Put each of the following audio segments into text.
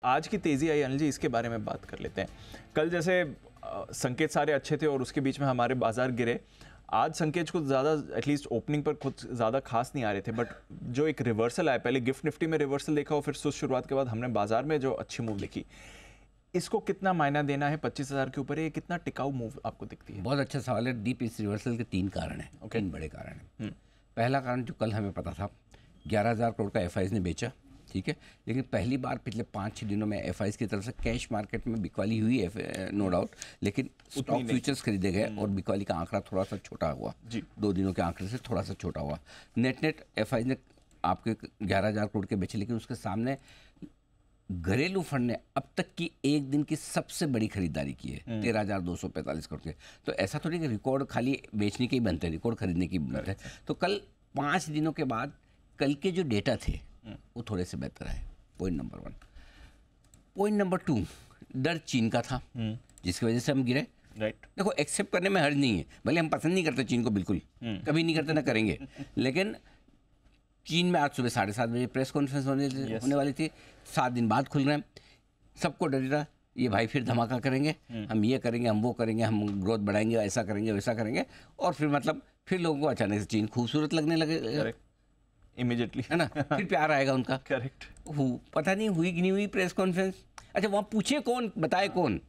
आज की तेज़ी आई अनिल जी, इसके बारे में बात कर लेते हैं। कल जैसे संकेत सारे अच्छे थे और उसके बीच में हमारे बाजार गिरे, आज संकेत कुछ ज़्यादा एटलीस्ट ओपनिंग पर कुछ ज़्यादा खास नहीं आ रहे थे, बट जो एक रिवर्सल आया, पहले गिफ्ट निफ्टी में रिवर्सल देखा और फिर सुस्त शुरुआत के बाद हमने बाजार में जो अच्छी मूव देखी, इसको कितना मायना देना है 25,000 के ऊपर? ये कितना टिकाऊ मूव आपको दिखती है? बहुत अच्छा सवाल है दीप। इस रिवर्सल के 3 कारण हैं, Okay. 3 बड़े कारण हैं। पहला कारण जो कल हमें पता था, 11,000 करोड़ का एफआईज ने बेचा, ठीक है, लेकिन पहली बार पिछले 5-6 दिनों में एफआईज की तरफ से कैश मार्केट में बिकवाली हुई है, नो डाउट, लेकिन स्टॉक फ्यूचर्स खरीदे गए और बिकवाली का आंकड़ा थोड़ा सा छोटा हुआ, 2 दिनों के आंकड़े से थोड़ा सा छोटा हुआ। नेट एफआईज ने आपके 11,000 करोड़ के बेचे, लेकिन उसके सामने घरेलू फंड ने अब तक की एक दिन की सबसे बड़ी खरीदारी की है, 13,245 करोड़ के। तो ऐसा थोड़ी कि रिकॉर्ड खाली बेचने के ही बनते हैं, रिकॉर्ड खरीदने की बनते हैं। तो कल 5 दिनों के बाद कल के जो डेटा थे वो थोड़े से बेहतर आए, पॉइंट नंबर 1। पॉइंट नंबर 2, डर चीन का था जिसकी वजह से हम गिरे। राइट। देखो, एक्सेप्ट करने में हर्ज नहीं है, भले हम पसंद नहीं करते चीन को, बिल्कुल कभी नहीं करते, ना करेंगे, लेकिन चीन में आज सुबह 7:30 बजे प्रेस कॉन्फ्रेंस होने वाली थी, 7 दिन बाद खुल रहे हैं, सबको डर रहा ये भाई फिर धमाका करेंगे, हम ये करेंगे, हम वो करेंगे, हम ग्रोथ बढ़ाएंगे, ऐसा करेंगे, वैसा करेंगे, और फिर मतलब फिर लोगों को अचानक से चीन खूबसूरत लगने लगे, इमीडिएटली, है ना, फिर प्यार आएगा उनका। करेक्ट। पता नहीं हुई कि नहीं हुई प्रेस कॉन्फ्रेंस। अच्छा, वहाँ पूछे कौन, बताए कौन?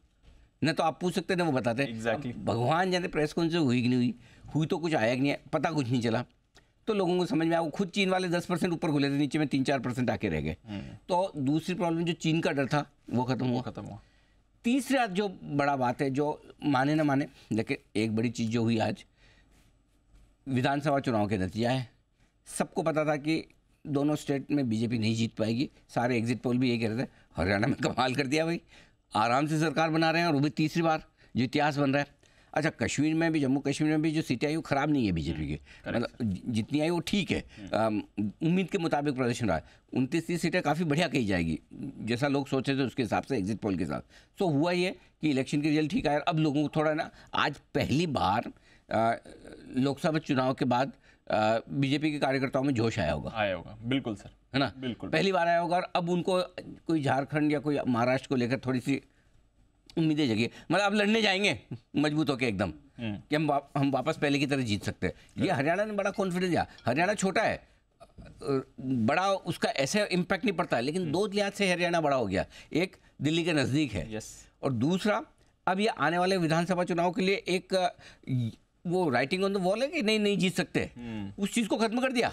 न तो आप पूछ सकते थे, वो बताते। Exactly. भगवान जाने प्रेस कॉन्फ्रेंस हुई कि नहीं हुई तो कुछ आया कि नहीं, पता कुछ नहीं चला। तो लोगों को समझ में आया, वो खुद चीन वाले 10% ऊपर खुले थे, नीचे में 3-4% आके रह गए। तो दूसरी प्रॉब्लम जो चीन का डर था वो खत्म हुआ। तीसरा जो बड़ा बात है, जो माने ना माने, लेकिन एक बड़ी चीज़ जो हुई आज, विधानसभा चुनाव के नतीजा है। सबको पता था कि दोनों स्टेट में बीजेपी नहीं जीत पाएगी, सारे एग्जिट पोल भी यही कह रहे थे। हरियाणा में कमाल कर दिया भाई, आराम से सरकार बना रहे हैं, और वो भी तीसरी बार जो इतिहास बन रहा है। अच्छा, कश्मीर में भी, जम्मू कश्मीर में भी जो सीटें आई वो ख़राब नहीं है बीजेपी की, मतलब जितनी आई वो ठीक है, उम्मीद के मुताबिक प्रदर्शन रहा है। 29-30 सीटें काफ़ी बढ़िया कही जाएगी, जैसा लोग सोचे थे उसके हिसाब से एग्जिट पोल के साथ। तो हुआ ये कि इलेक्शन के रिजल्ट ठीक आया। अब लोगों को थोड़ा ना, आज पहली बार लोकसभा चुनाव के बाद बीजेपी के कार्यकर्ताओं में जोश आया होगा। बिल्कुल सर, है ना, बिल्कुल पहली बार आया होगा। और अब उनको कोई झारखंड या कोई महाराष्ट्र को लेकर थोड़ी सी उम्मीदें जगी, मतलब अब लड़ने जाएंगे मजबूत होकर एकदम, कि हम वापस पहले की तरह जीत सकते हैं। ये हरियाणा ने बड़ा कॉन्फिडेंस दिया। हरियाणा छोटा है, बड़ा उसका ऐसे इम्पैक्ट नहीं पड़ता है, लेकिन 2 लिहाज से हरियाणा बड़ा हो गया। एक, दिल्ली के नज़दीक है, और दूसरा, अब ये आने वाले विधानसभा चुनाव के लिए एक वो राइटिंग ऑन द वॉल है कि नहीं जीत सकते, उस चीज़ को खत्म कर दिया।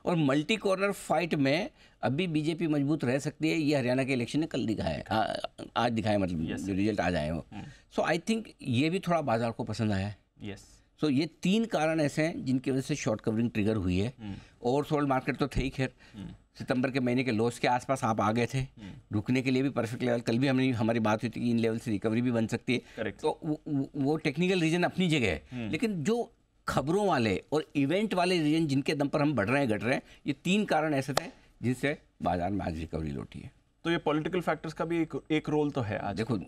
और मल्टी कॉर्नर फाइट में अभी बीजेपी मजबूत रह सकती है, ये हरियाणा के इलेक्शन ने कल दिखाया है, आज दिखाया, मतलब जो रिजल्ट आज आए हो। सो आई थिंक ये भी थोड़ा बाजार को पसंद आया है। सो ये 3 कारण ऐसे हैं जिनकी वजह से शॉर्ट कवरिंग ट्रिगर हुई है। ओवरसोल्ड मार्केट तो थे ही, खैर सितंबर के महीने के लॉस के आसपास आप आ गए थे, रुकने के लिए भी परफेक्ट लेवल। कल भी हमारी बात हुई थी कि इन लेवल से रिकवरी भी बन सकती है। तो वो टेक्निकल रीजन अपनी जगह है, लेकिन जो खबरों वाले और इवेंट वाले रीजन जिनके दम पर हम बढ़ रहे हैं, घट रहे हैं, ये 3 कारण ऐसे थे जिनसे बाजार में आज रिकवरी लौटी है। तो ये पॉलिटिकल फैक्टर्स का भी एक रोल तो है आज। देखो,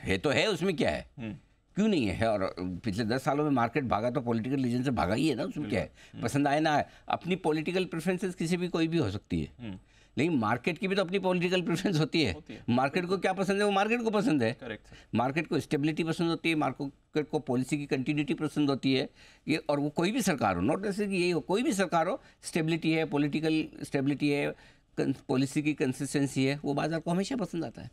है तो है, उसमें क्या है, क्यों नहीं है? और पिछले 10 सालों में मार्केट भागा तो पॉलिटिकल रीजन से भागा ही है ना, उसमें क्या है, पसंद आए ना आए। अपनी पॉलिटिकल प्रेफरेंसेस किसी भी कोई भी हो सकती है, लेकिन मार्केट की भी तो अपनी पॉलिटिकल प्रेफरेंस होती है। मार्केट को क्या पसंद है, वो मार्केट को पसंद है। मार्केट को स्टेबिलिटी पसंद होती है, मार्केट को पॉलिसी की कंटिन्यूटी पसंद होती है। ये, और वो कोई भी सरकार हो, नॉट नेसेसरी यही हो, कोई भी सरकार हो, स्टेबिलिटी है, पॉलिटिकल स्टेबिलिटी है, पॉलिसी की कंसिस्टेंसी है, वो बाजार को हमेशा पसंद आता है।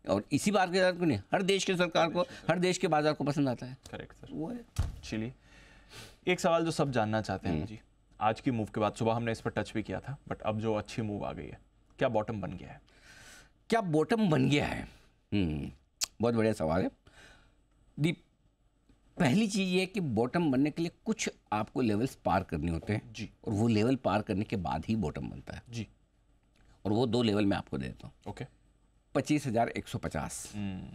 और इसी बाजार को नहीं, हर देश के सरकार को, हर देश के बाजार को पसंद आता है। करेक्ट सर, वो है। चलिए, एक सवाल जो सब जानना चाहते हैं जी, आज की मूव के बाद, सुबह हमने इस पर टच भी किया था, बट अब जो अच्छी मूव आ गई है, क्या बॉटम बन गया है? क्या बॉटम बन गया है? बहुत बढ़िया सवाल है। पहली चीज़ ये है कि बॉटम बनने के लिए कुछ आपको लेवल्स पार करने होते हैं जी, और वो लेवल पार करने के बाद ही बॉटम बनता है जी। और वो 2 लेवल मैं आपको दे देता हूँ। ओके। 25,150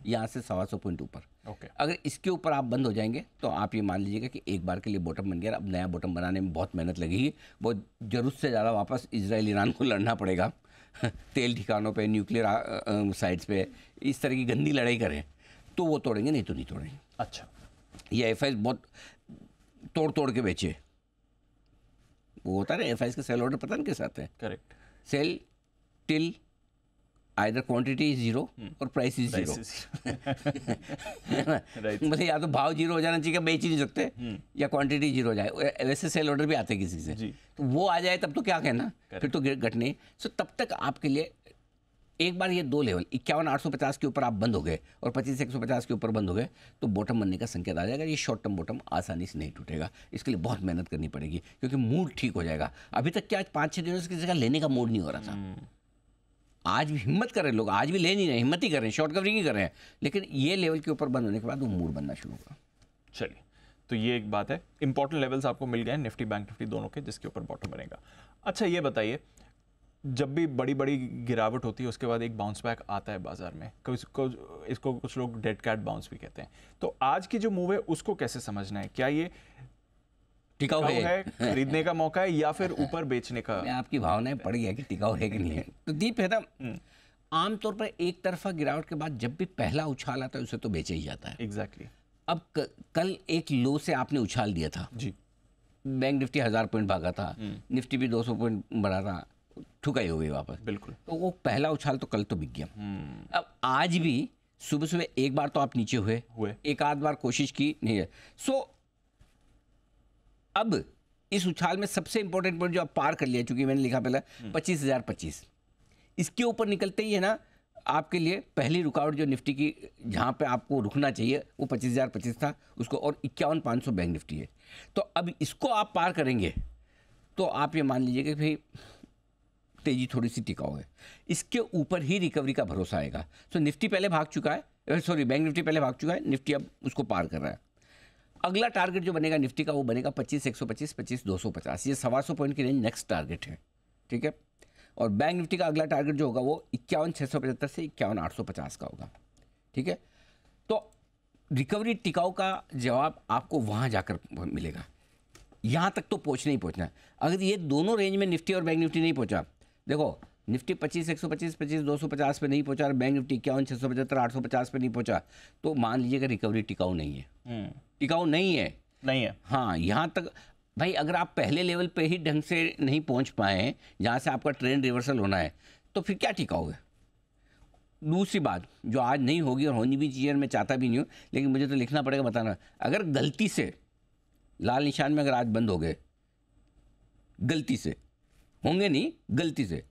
यहाँ से 125 पॉइंट ऊपर। ओके। अगर इसके ऊपर आप बंद हो जाएंगे तो आप ये मान लीजिएगा कि एक बार के लिए बॉटम बन गया। अब नया बॉटम बनाने में बहुत मेहनत लगेगी, बहुत ज़रूरत से ज़्यादा वापस इजराइल ईरान को लड़ना पड़ेगा तेल ठिकानों पे, न्यूक्लियर साइट्स पे, इस तरह की गंदी लड़ाई करें तो वो तोड़ेंगे, नहीं तो नहीं तोड़ेंगे। अच्छा, ये एफआईज बहुत तोड़ के बेचे। वो होता है ना एफआईज के सेल ऑर्डर, पता नहीं कैसे आते हैं। Correct. Sell till either quantity is zero और प्राइस इज जीरो। मतलब या तो भाव जीरो हो जाना चाहिए, बेच ही नहीं सकते, या क्वांटिटी जीरो हो जाए। वैसे सेल ऑर्डर भी आते किसी से, तो वो आ जाए तब तो क्या कहना, फिर तो घटने। सो तब तक आपके लिए एक बार ये दो लेवल 51,850 के ऊपर आप बंद हो गए और 25,150 के ऊपर बंद हो गए तो बॉटम बनने का संकेत आ जाएगा। ये शॉर्ट टर्म बॉटम आसानी से नहीं टूटेगा, इसके लिए बहुत मेहनत करनी पड़ेगी क्योंकि मूड ठीक हो जाएगा। अभी तक क्या 5-6 दिनों से किसी का लेने का मूड नहीं हो रहा था, आज भी हिम्मत कर रहे हैं लोग, आज भी ले नहीं रहे, हिम्मत ही कर रहे हैं, शॉर्ट कवरिंग ही कर रहे हैं, लेकिन ये लेवल के ऊपर बंद होने के बाद वो मूड बनना शुरू होगा। चलिए, तो ये एक बात है, इंपॉर्टेंट लेवल्स आपको मिल गए हैं निफ्टी बैंक निफ्टी दोनों के, जिसके ऊपर बॉटम बनेगा। अच्छा ये बताइए, जब भी बड़ी बड़ी गिरावट होती है उसके बाद एक बाउंस बैक आता है बाजार में, इसको कुछ लोग डेड कैट बाउंस भी कहते हैं, तो आज की जो मूव है उसको कैसे समझना है? क्या ये टिकाऊ है, खरीदने का मौका है, या फिर ऊपर बेचने का? आपकी भावनाएं पड़ गया कि टिकाऊ है कि नहीं है। तो दीप है ना, आमतौर पर एक तरफा गिरावट के बाद जब भी पहला उछाल आता है उसे तो बेचा ही जाता है। एग्जैक्टली। अब कल एक लो से आपने उछाल दिया था जी, बैंक निफ्टी 1000 पॉइंट भागा था, निफ्टी भी 200 पॉइंट बढ़ा था, ठुकाई हो गई वापस। बिल्कुल। तो वो पहला उछाल तो कल तो बिक गया। अब आज भी सुबह सुबह एक बार तो आप नीचे हुए, एक आध बार कोशिश की, नहीं है। सो अब इस उछाल में सबसे इंपॉर्टेंट पॉइंट जो आप पार कर लिया, चूंकि मैंने लिखा पहले 25,025, इसके ऊपर निकलते ही है ना आपके लिए पहली रुकावट जो निफ्टी की जहाँ पे आपको रुकना चाहिए वो 25,025 था उसको, और 51,500 बैंक निफ्टी है। तो अब इसको आप पार करेंगे तो आप ये मान लीजिए कि भाई तेजी थोड़ी सी टिकाऊ है, इसके ऊपर ही रिकवरी का भरोसा आएगा। सो निफ्टी पहले भाग चुका है, सॉरी बैंक निफ्टी पहले भाग चुका है, निफ्टी अब उसको पार कर रहा है। अगला टारगेट जो बनेगा निफ्टी का वो बनेगा 25,125, 25,250, ये 125 पॉइंट की रेंज नेक्स्ट टारगेट है, ठीक है। और बैंक निफ्टी का अगला टारगेट जो होगा वो 51,675 से 51,850 का होगा, ठीक है। तो रिकवरी टिकाऊ का जवाब आपको वहाँ जाकर मिलेगा, यहाँ तक तो पहुँचना ही पहुँचना है। अगर ये दोनों रेंज में निफ्टी और बैंक निफ्टी नहीं पहुँचा, देखो निफ्टी 25,125, 25,250 पे नहीं पहुँचा और बैंक निफ्टी 51,675, 850 पे नहीं पहुँचा, तो मान लीजिएगा रिकवरी टिकाऊ नहीं है, टिकाऊ नहीं है। हाँ, यहाँ तक भाई अगर आप पहले लेवल पे ही ढंग से नहीं पहुँच पाए जहाँ से आपका ट्रेंड रिवर्सल होना है तो फिर क्या टिकाऊ है। दूसरी बात जो आज नहीं होगी और होनी भी चाहिए, मैं चाहता भी नहीं हूँ, लेकिन मुझे तो लिखना पड़ेगा, बताना, अगर गलती से लाल निशान में अगर आज बंद हो गए, गलती से होंगे नहीं, गलती से,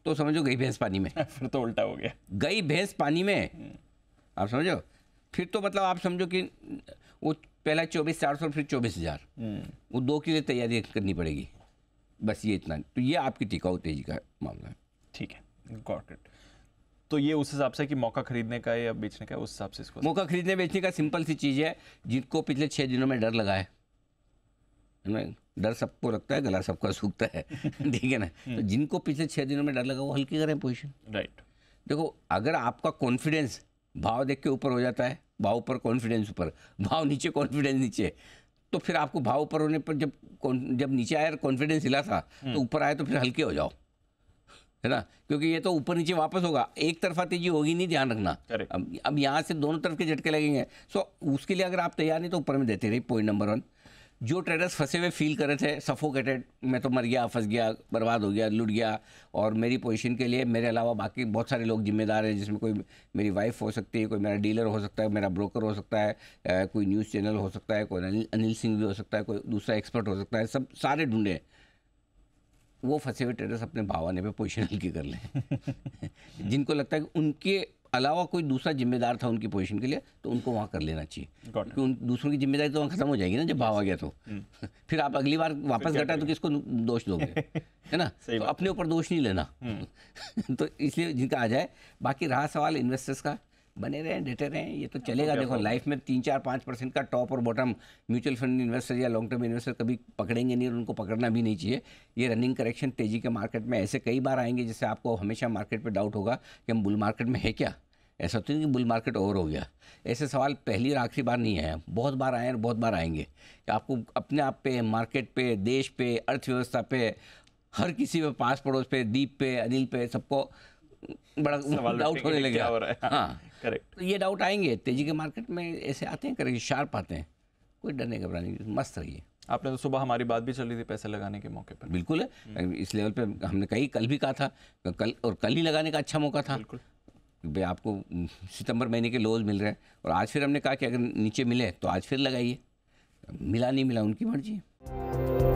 तो समझो गई भैंस पानी में। फिर तो उल्टा हो गया, गई भैंस पानी में, आप समझो। फिर तो मतलब आप समझो कि वो पहला 24,400 फिर 24,000, वो 2 के लिए तैयारी करनी पड़ेगी, बस ये इतना। तो ये आपकी टिकाऊ तेजी का मामला है। ठीक है, गॉट इट। तो ये उस हिसाब से कि मौका खरीदने का या बेचने का, उस हिसाब से इसको मौका खरीदने बेचने का सिंपल सी चीज़ है। जिनको पिछले 6 दिनों में डर लगा है, डर सबको लगता है, गला सबका सूखता है, ठीक है ना। तो जिनको पिछले 6 दिनों में डर लगा वो हल्की करें पोजीशन। राइट। देखो अगर आपका कॉन्फिडेंस भाव देख के ऊपर हो जाता है, भाव ऊपर कॉन्फिडेंस ऊपर, भाव नीचे कॉन्फिडेंस नीचे, तो फिर आपको भाव ऊपर होने पर जब नीचे आया कॉन्फिडेंस हिला था तो ऊपर आए तो फिर हल्के हो जाओ, है ना, क्योंकि ये तो ऊपर नीचे वापस होगा, एक तरफा तेजी होगी नहीं, ध्यान रखना। अब यहाँ से दोनों तरफ के झटके लगेंगे। सो उसके लिए अगर आप तैयार नहीं तो ऊपर में देते रहिए। पॉइंट नंबर 1, जो ट्रेडर्स फंसे हुए फील कर रहे थे, सफोकेटेड, मैं तो मर गया, फंस गया, बर्बाद हो गया, लुट गया, और मेरी पोजीशन के लिए मेरे अलावा बाकी बहुत सारे लोग जिम्मेदार हैं, जिसमें कोई मेरी वाइफ हो सकती है, कोई मेरा डीलर हो सकता है, मेरा ब्रोकर हो सकता है, कोई न्यूज़ चैनल हो सकता है, कोई अनिल सिंह भी हो सकता है, कोई दूसरा एक्सपर्ट हो सकता है, सब सारे ढूंढे। वो फंसे हुए ट्रेडर्स अपने भाव आने पर पोजीशन हल्की कर लें। जिनको लगता है कि उनके अलावा कोई दूसरा जिम्मेदार था उनकी पोजीशन के लिए, तो उनको वहाँ कर लेना चाहिए, क्योंकि उन दूसरों की जिम्मेदारी तो वहाँ खत्म हो जाएगी ना जब भाव आ गया तो। फिर आप अगली बार वापस घटा तो किसको दोष दोगे, है ना। तो अपने ऊपर दोष नहीं लेना। तो इसलिए जिनका आ जाए। बाकी रहा सवाल इन्वेस्टर्स का, बने रहें, डटे रहें, ये तो चलेगा। देखो लाइफ में 3-4-5% का टॉप और बॉटम म्यूचुअल फंड इन्वेस्टर या लॉन्ग टर्म इन्वेस्टर कभी पकड़ेंगे नहीं, और उनको पकड़ना भी नहीं चाहिए। ये रनिंग करेक्शन तेजी के मार्केट में ऐसे कई बार आएंगे जिससे आपको हमेशा मार्केट पे डाउट होगा कि हम बुल मार्केट में है क्या। ऐसा तो नहीं कि बुल मार्केट ओवर हो गया। ऐसे सवाल पहली और आखिरी बार नहीं आया, बहुत बार आए और बहुत बार आएंगे कि आपको अपने आप पे, मार्केट पे, देश पे, अर्थव्यवस्था पे, हर किसी पे, पास पड़ोस पे, दीप पे, अनिल पे, सबको बड़ा डाउट होने लगे। हाँ करेक्ट। तो ये डाउट आएंगे तेजी के मार्केट में, ऐसे आते हैं, करेक्ट शार्प आते हैं। कोई डरने घबराने की, मस्त रहिए। आपने तो सुबह हमारी बात भी चली थी पैसे लगाने के मौके पर। बिल्कुल है, इस लेवल पे हमने कल भी कहा था, कल ही लगाने का अच्छा मौका था। बिल्कुल। भाई आपको सितंबर महीने के लोज मिल रहे हैं और आज फिर हमने कहा कि अगर नीचे मिले तो आज फिर लगाइए, मिला नहीं मिला उनकी मर्जी है।